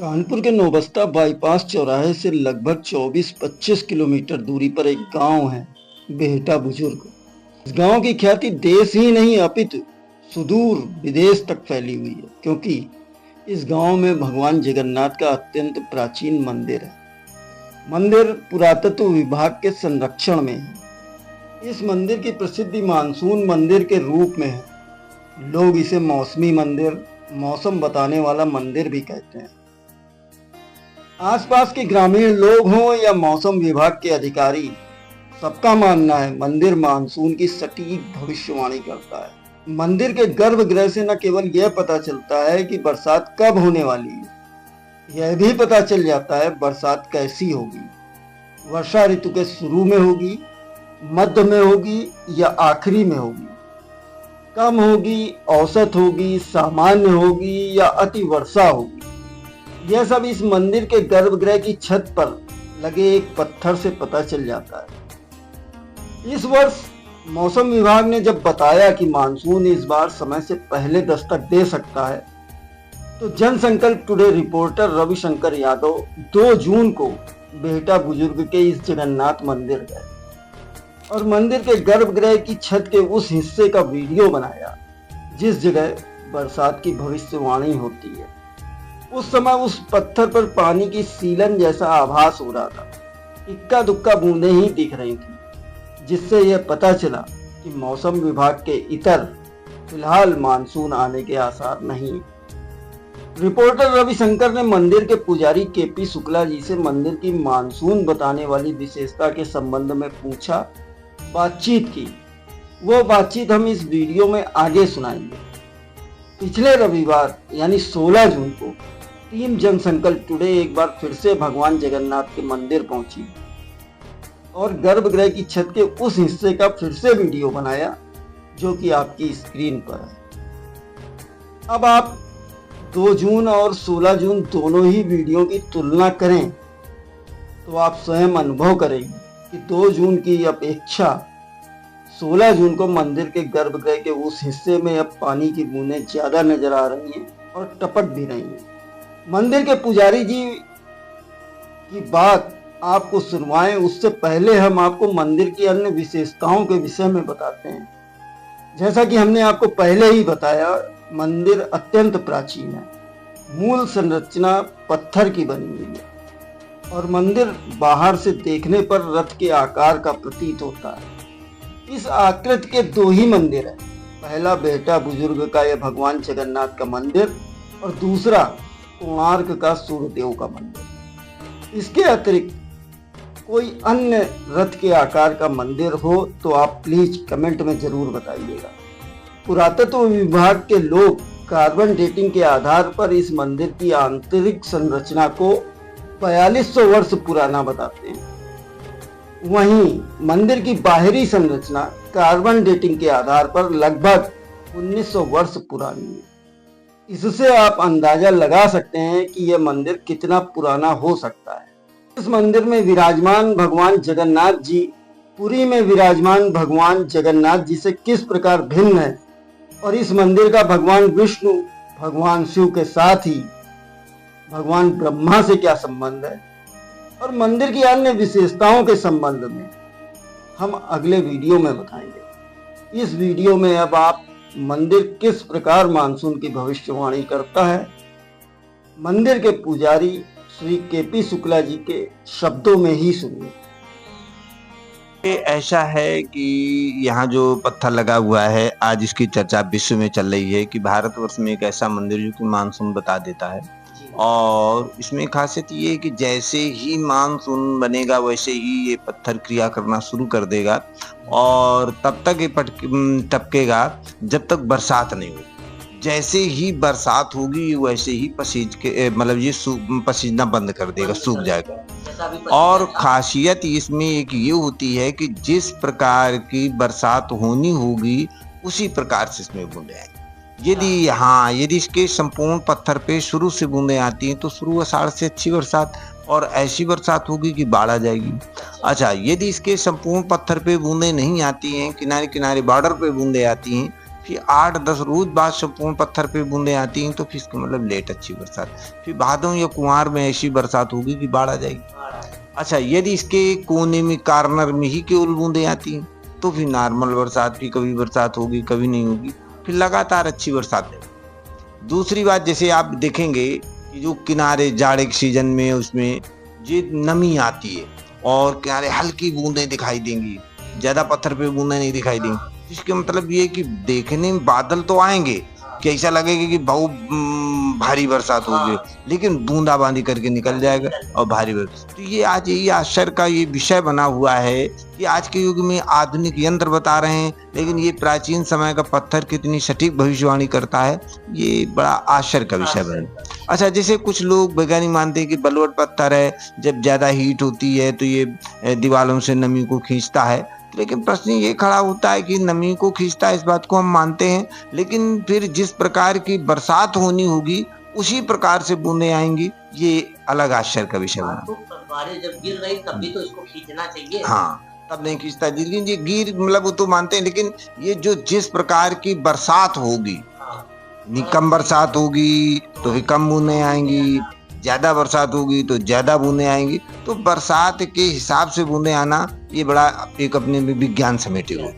कानपुर के नौबस्ता बाईपास चौराहे से लगभग 24-25 किलोमीटर दूरी पर एक गांव है बेहटा बुजुर्ग। इस गांव की ख्याति देश ही नहीं अपितु सुदूर विदेश तक फैली हुई है, क्योंकि इस गांव में भगवान जगन्नाथ का अत्यंत प्राचीन मंदिर है। मंदिर पुरातत्व विभाग के संरक्षण में है। इस मंदिर की प्रसिद्धि मानसून मंदिर के रूप में है। लोग इसे मौसमी मंदिर, मौसम बताने वाला मंदिर भी कहते हैं। आसपास के ग्रामीण लोग हों या मौसम विभाग के अधिकारी, सबका मानना है मंदिर मानसून की सटीक भविष्यवाणी करता है। मंदिर के गर्भगृह से न केवल यह पता चलता है कि बरसात कब होने वाली है, यह भी पता चल जाता है बरसात कैसी होगी। वर्षा ऋतु के शुरू में होगी, मध्य में होगी या आखिरी में होगी, कम होगी, औसत होगी, सामान्य होगी या अति वर्षा होगी। यह सब इस मंदिर के गर्भगृह की छत पर लगे एक पत्थर से पता चल जाता है। इस वर्ष मौसम विभाग ने जब बताया कि मानसून इस बार समय से पहले दस्तक दे सकता है, तो जनसंकल्प टुडे रिपोर्टर रविशंकर यादव 2 जून को बेहटा बुजुर्ग के इस जगन्नाथ मंदिर गए और मंदिर के गर्भगृह की छत के उस हिस्से का वीडियो बनाया जिस जगह बरसात की भविष्यवाणी होती है। उस समय उस पत्थर पर पानी की सीलन जैसा आभास हो रहा था। इक्का दुक्का बूंदें ही दिख रही थी, जिससे यह पता चला कि मौसम विभाग के इतर फिलहाल मानसून आने के आसार नहीं। रिपोर्टर रविशंकर ने मंदिर के पुजारी केपी शुक्ला जी से मंदिर की मानसून बताने वाली विशेषता के संबंध में पूछा, बातचीत की। वो बातचीत हम इस वीडियो में आगे सुनाएंगे। पिछले रविवार यानी 16 जून को टीम जनसंकल्प टुडे एक बार फिर से भगवान जगन्नाथ के मंदिर पहुंची और गर्भगृह की छत के उस हिस्से का फिर से वीडियो बनाया जो कि आपकी स्क्रीन पर है। अब आप 2 जून और 16 जून दोनों ही वीडियो की तुलना करें तो आप स्वयं अनुभव करेंगे कि 2 जून की अपेक्षा 16 जून को मंदिर के गर्भगृह के उस हिस्से में अब पानी की बूंदें ज्यादा नजर आ रही हैं और टपक भी रही हैं। मंदिर के पुजारी जी की बात आपको सुनवाएं उससे पहले हम आपको मंदिर की अन्य विशेषताओं के विषय में बताते हैं। जैसा कि हमने आपको पहले ही बताया, मंदिर अत्यंत प्राचीन है। मूल संरचना पत्थर की बनी हुई है और मंदिर बाहर से देखने पर रथ के आकार का प्रतीत होता है। इस आकृति के 2 ही मंदिर हैं। पहला बेहटा बुजुर्ग का यह भगवान जगन्नाथ का मंदिर और दूसरा कोणार्क का सूर्यदेव का मंदिर। इसके अतिरिक्त कोई अन्य रथ के आकार का मंदिर हो तो आप प्लीज कमेंट में जरूर बताइएगा। पुरातत्व विभाग के लोग कार्बन डेटिंग के आधार पर इस मंदिर की आंतरिक संरचना को 4200 वर्ष पुराना बताते हैं। वहीं मंदिर की बाहरी संरचना कार्बन डेटिंग के आधार पर लगभग 1900 वर्ष पुरानी है। इससे आप अंदाजा लगा सकते हैं कि यह मंदिर कितना पुराना हो सकता है। इस मंदिर में विराजमान भगवान जगन्नाथ जी पुरी में विराजमान भगवान जगन्नाथ जी से किस प्रकार भिन्न है और इस मंदिर का भगवान विष्णु, भगवान शिव के साथ ही भगवान ब्रह्मा से क्या संबंध है और मंदिर की अन्य विशेषताओं के संबंध में हम अगले वीडियो में बताएंगे। इस वीडियो में अब आप मंदिर किस प्रकार मानसून की भविष्यवाणी करता है, मंदिर के पुजारी श्री केपी शुक्ला जी के शब्दों में ही सुनिए। ऐसा है कि यहाँ जो पत्थर लगा हुआ है, आज इसकी चर्चा विश्व में चल रही है कि भारतवर्ष में एक ऐसा मंदिर जो कि मानसून बता देता है। और इसमें खासियत ये है कि जैसे ही मानसून बनेगा वैसे ही ये पत्थर क्रिया करना शुरू कर देगा और तब तक ये टपकेगा जब तक बरसात नहीं होगी। जैसे ही बरसात होगी वैसे ही ये पसीजना बंद कर देगा, सूख जाएगा। और खासियत इसमें एक ये होती है कि जिस प्रकार की बरसात होनी होगी उसी प्रकार से इसमें बूंदें आएंगी। यदि इसके संपूर्ण पत्थर पे शुरू से बूंदें आती हैं तो शुरू आषाढ़ से अच्छी बरसात और ऐसी बरसात होगी कि बाढ़ आ जाएगी। यदि इसके संपूर्ण पत्थर पे बूंदें नहीं आती हैं, किनारे किनारे बॉर्डर पे बूंदें आती हैं, फिर 8-10 रोज बाद संपूर्ण पत्थर पे बूंदें आती हैं, तो फिर इसका मतलब लेट अच्छी बरसात। फिर भादों या कुंवार में ऐसी बरसात होगी कि बाढ़ आ जाएगी। अच्छा, यदि इसके कोने में कॉर्नर में ही केवल बूंदें आती हैं, तो फिर नॉर्मल बरसात, भी कभी बरसात होगी कभी नहीं होगी, फिर लगातार अच्छी बरसात है। दूसरी बात, जैसे आप देखेंगे कि जो किनारे जाड़े के सीजन में उसमें ये नमी आती है और किनारे हल्की बूंदें दिखाई देंगी, ज्यादा पत्थर पे बूंदें नहीं दिखाई देंगी। इसके मतलब ये कि देखने में बादल तो आएंगे कि ऐसा लगेगा कि बहुत भारी बरसात होगी, लेकिन बूंदाबांदी करके निकल जाएगा और भारी बरसात। तो ये आज यही आश्चर्य का ये विषय बना हुआ है कि आज के युग में आधुनिक यंत्र बता रहे हैं, लेकिन ये प्राचीन समय का पत्थर कितनी सटीक भविष्यवाणी करता है, ये बड़ा आश्चर्य का विषय बना। अच्छा, जैसे कुछ लोग वैज्ञानिक मानते हैं कि बलुअट पत्थर है, जब ज्यादा हीट होती है तो ये दीवारों से नमी को खींचता है। लेकिन प्रश्न ये खड़ा होता है कि नमी को खींचता है, इस बात को हम मानते हैं, लेकिन फिर जिस प्रकार की बरसात होनी होगी उसी प्रकार से बूंदें आएंगी, ये अलग आश्चर्य का विषय बना। तो बारिश जब गिर रही तब भी तो इसको खींचना चाहिए। हाँ, तब नहीं खींचता, लेकिन ये गिर मतलब वो तो मानते हैं, लेकिन ये जो जिस प्रकार की बरसात होगी, कम बरसात होगी तो फिर कम बूंदें आएंगी, ज्यादा बरसात होगी तो ज्यादा बूंदें आएंगी। तो बरसात के हिसाब से बूंदें आना ये बड़ा एक अपने में विज्ञान समेटे हुए।